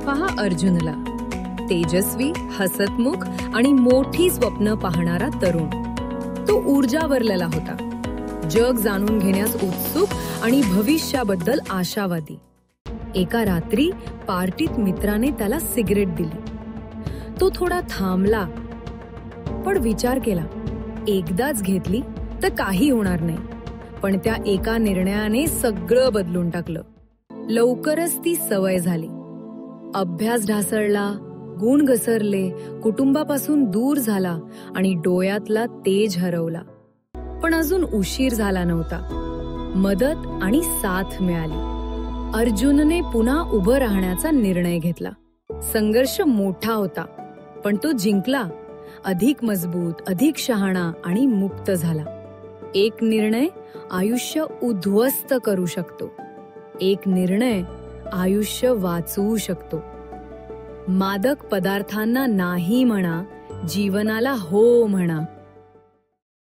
पहा अर्जुनला, तेजस्वी, हसतमुख आणि मोठी स्वप्न पाहणारा तरुण. तो ऊर्जावरलेला होता, जग जाणून घेण्यास उत्सुक आणि भविष्याबद्दल आशावादी. एका रात्री पार्टीत मित्राने त्याला सिगरेट दिली. तो थोडा थांबला, पण विचार केला, एकदाच घेतली तर काही होणार नाही. पण त्या एका निर्णयाने सगळं बदलून टाकलं. लवकरच ती सवय झाली. अभ्यास ढासळला, गुण घसरले, कुटुंबापासून दूर झाला आणि डोळ्यातला तेज हरवला. पण अजून उशीर झाला नव्हता. मदत आणि साथ मिळाली. अर्जुनने पुन्हा उभं राहण्याचा निर्णय घेतला. संघर्ष मोठा होता, पण तो जिंकला. अधिक मजबूत, अधिक शहाणा आणि मुक्त झाला. एक निर्णय आयुष्य उद्ध्वस्त करू शकतो. एक निर्णय आयुष्य वाचवू शकतो. मादक पदार्थांना नाही म्हणा, जीवनाला हो म्हणा.